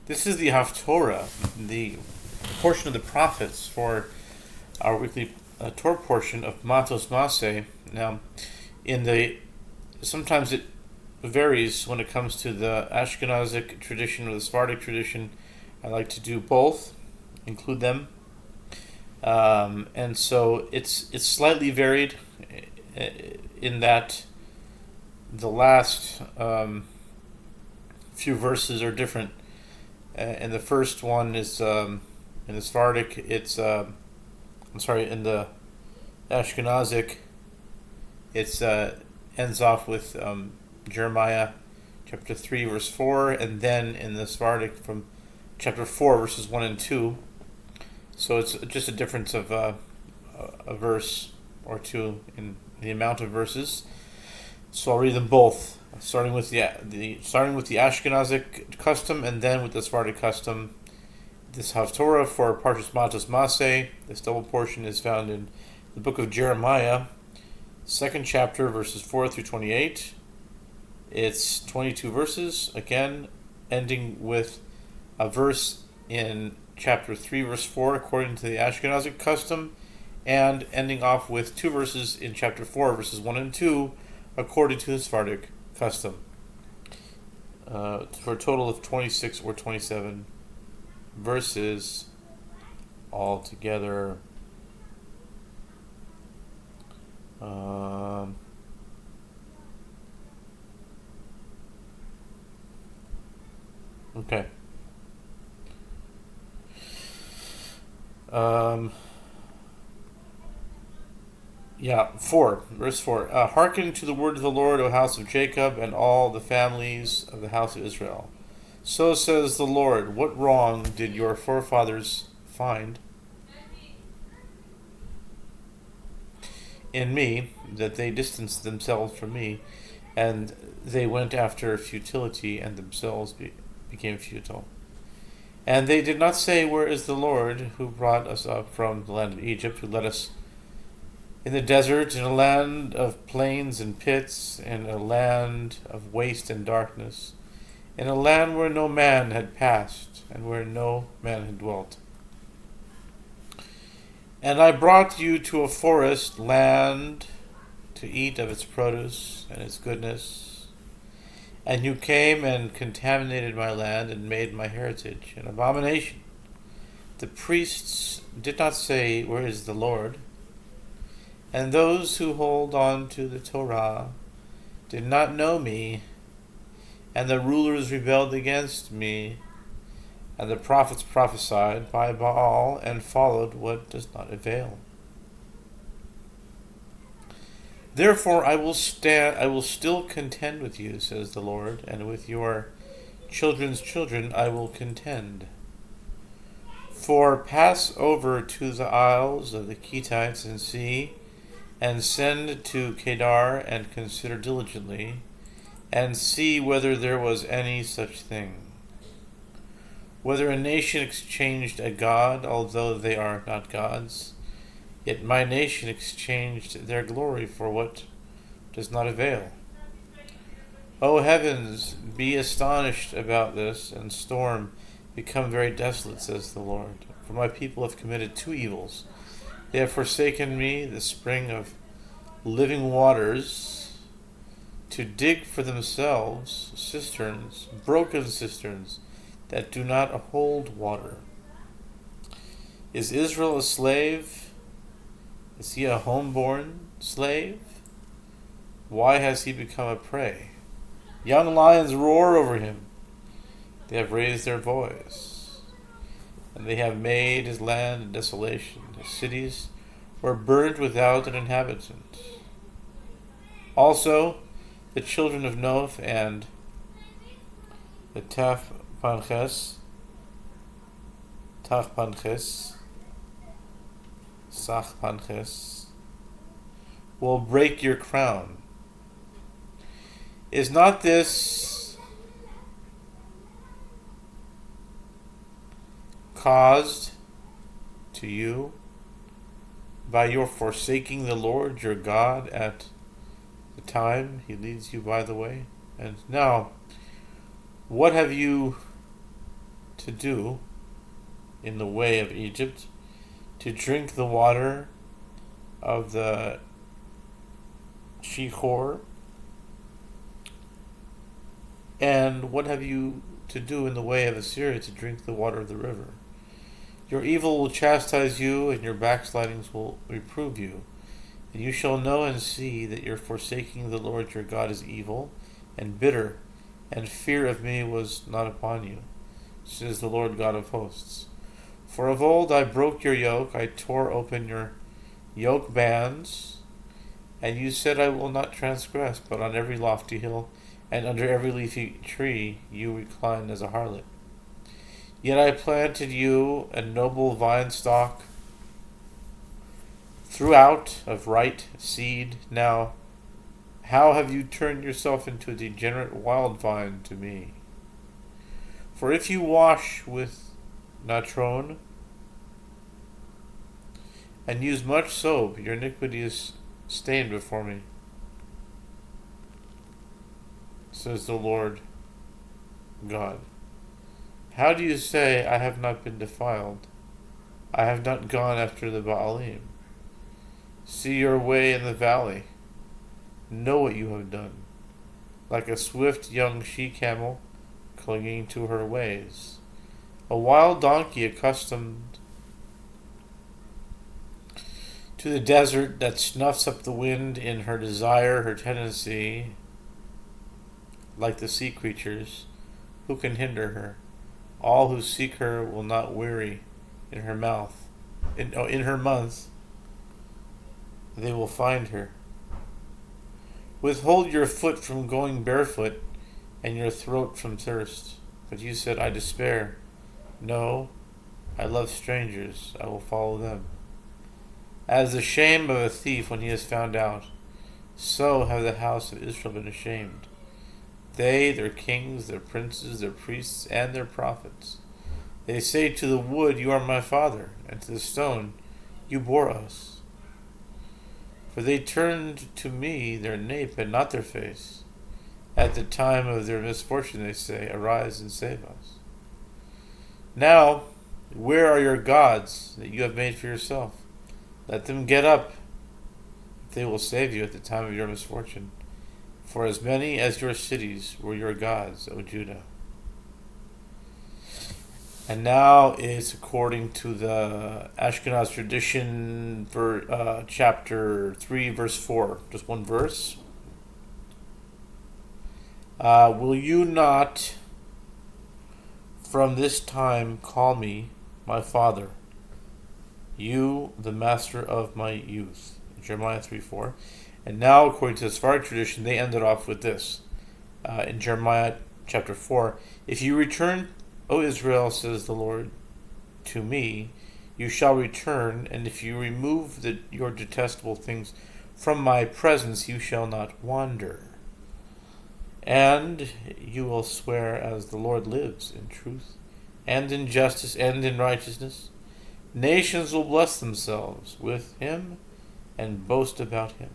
This is the Haftorah, the portion of the prophets for our weekly Torah portion of Matos-Maasei. Now, sometimes it varies when it comes to the Ashkenazic tradition or the Sephardic tradition. I like to do both, include them, and so it's slightly varied in that the last few verses are different. And the first one is in the Sephardic. In the Ashkenazic, it's ends off with Jeremiah chapter 3 verse 4, and then in the Sephardic from chapter 4 verses 1 and 2. So it's just a difference of a verse or two in the amount of verses. So I'll read them both, starting with the Ashkenazic custom and then with the Sephardic custom. This Haftorah for Haftarah Matos-Maasei, this double portion, is found in the book of Jeremiah, 2nd chapter, verses 4 through 28. It's 22 verses, again, ending with a verse in chapter 3, verse 4, according to the Ashkenazic custom, and ending off with 2 verses in chapter 4, verses 1 and 2, according to the Sephardic custom, for a total of 26 or 27 verses altogether. Okay. 4, verse 4. Hearken to the word of the Lord, O house of Jacob, and all the families of the house of Israel. So says the Lord, what wrong did your forefathers find in me, that they distanced themselves from me, and they went after futility, and themselves became futile? And they did not say, where is the Lord, who brought us up from the land of Egypt, who led us in the desert, in a land of plains and pits, in a land of waste and darkness, in a land where no man had passed, and where no man had dwelt. And I brought you to a forest land to eat of its produce and its goodness. And you came and contaminated my land and made my heritage an abomination. The priests did not say, where is the Lord? And those who hold on to the Torah did not know me, and the rulers rebelled against me, and the prophets prophesied by Baal and followed what does not avail. Therefore I will still contend with you, says the Lord, and with your children's children I will contend. For pass over to the isles of the Hittites and see, and send to Kedar and consider diligently, and see whether there was any such thing. Whether a nation exchanged a god, although they are not gods, yet my nation exchanged their glory for what does not avail. O heavens, be astonished about this, and storm, become very desolate, says the Lord. For my people have committed 2 evils. They have forsaken me, the spring of living waters, to dig for themselves cisterns, broken cisterns, that do not hold water. Is Israel a slave? Is he a homeborn slave? Why has he become a prey? Young lions roar over him. They have raised their voice, and they have made his land a desolation. His cities were burned without an inhabitant. Also, the children of Noph and the Tachpanches, will break your crown. Is not this caused to you by your forsaking the Lord your God at the time he leads you by the way? And now, what have you to to do in the way of Egypt, to drink the water of the Shihor? And what have you to do in the way of Assyria, to drink the water of the river? Your evil will chastise you, and your backslidings will reprove you. And you shall know and see that your forsaking the Lord your God is evil and bitter, and fear of me was not upon you, says the Lord God of hosts. For of old I broke your yoke, I tore open your yoke bands, and you said, I will not transgress, but on every lofty hill and under every leafy tree you recline as a harlot. Yet I planted you a noble vine stock throughout of right seed. Now, how have you turned yourself into a degenerate wild vine to me? For if you wash with natron and use much soap, your iniquity is stained before me, says the Lord God. How do you say, I have not been defiled? I have not gone after the Baalim. See your way in the valley. Know what you have done. Like a swift young she-camel clinging to her ways. A wild donkey accustomed to the desert that snuffs up the wind in her desire, her tendency, like the sea creatures. Who can hinder her? All who seek her will not weary in her mouth. In her month, they will find her. Withhold your foot from going barefoot, and your throat from thirst. But you said, I despair. No, I love strangers. I will follow them. As the shame of a thief when he is found out, so have the house of Israel been ashamed. They, their kings, their princes, their priests, and their prophets. They say to the wood, you are my father, and to the stone, you bore us. For they turned to me their nape and not their face. At the time of their misfortune they say, arise and save us. Now, where are your gods that you have made for yourself? Let them get up, if they will save you at the time of your misfortune. For as many as your cities were your gods, O Judah. And now it's according to the Ashkenaz tradition for chapter 3, verse 4. Just one verse. Will you not from this time call me my father, you the master of my youth? Jeremiah 3:4. And now, according to the Sephardic tradition, they ended off with this. In Jeremiah chapter 4, if you return, O Israel, says the Lord, to me, you shall return, and if you remove your detestable things from my presence, you shall not wander. And you will swear as the Lord lives, in truth, and in justice, and in righteousness. Nations will bless themselves with him and boast about him.